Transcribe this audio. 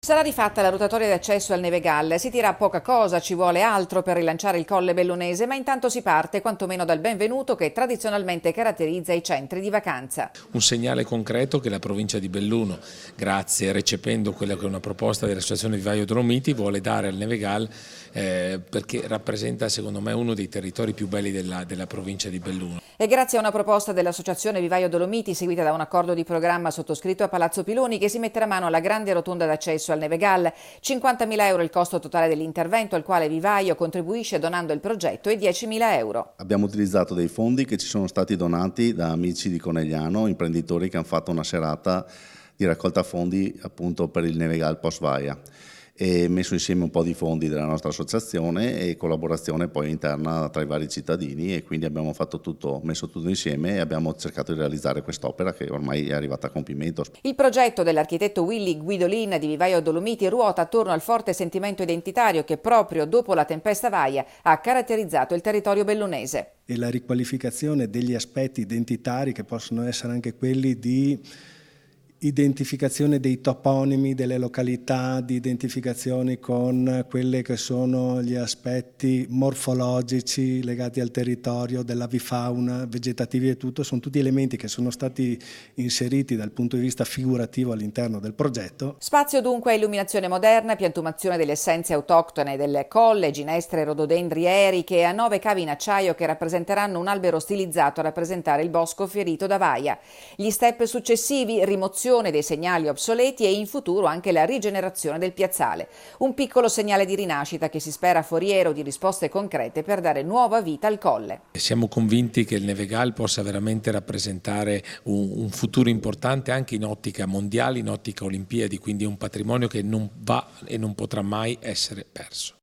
Sarà rifatta la rotatoria d'accesso al Nevegal, si tira a poca cosa, ci vuole altro per rilanciare il Colle Bellunese, ma intanto si parte quantomeno dal benvenuto che tradizionalmente caratterizza i centri di vacanza. Un segnale concreto che la provincia di Belluno, grazie recependo quella che è una proposta dell'Associazione Vivaio Dolomiti, vuole dare al Nevegal perché rappresenta secondo me uno dei territori più belli della provincia di Belluno. E grazie a una proposta dell'Associazione Vivaio Dolomiti seguita da un accordo di programma sottoscritto a Palazzo Piloni che si metterà mano alla grande rotonda d'accesso al Nevegal, 50.000 euro il costo totale dell'intervento al quale Vivaio contribuisce donando il progetto e 10.000 euro. Abbiamo utilizzato dei fondi che ci sono stati donati da amici di Conegliano, imprenditori che hanno fatto una serata di raccolta fondi appunto per il Nevegal Post Vaia e messo insieme un po' di fondi della nostra associazione e collaborazione poi interna tra i vari cittadini, e quindi abbiamo messo tutto insieme e abbiamo cercato di realizzare quest'opera che ormai è arrivata a compimento. Il progetto dell'architetto Willy Guidolin di Vivaio Dolomiti ruota attorno al forte sentimento identitario che proprio dopo la tempesta Vaia ha caratterizzato il territorio bellunese. E la riqualificazione degli aspetti identitari che possono essere anche quelli di identificazione dei toponimi delle località, di identificazioni con quelli che sono gli aspetti morfologici legati al territorio, dell'avifauna, vegetativi e tutto, sono tutti elementi che sono stati inseriti dal punto di vista figurativo all'interno del progetto. Spazio dunque a illuminazione moderna, piantumazione delle essenze autoctone delle colle, ginestre e rododendri eriche e a 9 cavi in acciaio che rappresenteranno un albero stilizzato a rappresentare il bosco ferito da Vaia. Gli step successivi, rimozione dei segnali obsoleti e in futuro anche la rigenerazione del piazzale. Un piccolo segnale di rinascita che si spera foriero di risposte concrete per dare nuova vita al colle. Siamo convinti che il Nevegal possa veramente rappresentare un futuro importante anche in ottica mondiale, in ottica Olimpiadi, quindi è un patrimonio che non va e non potrà mai essere perso.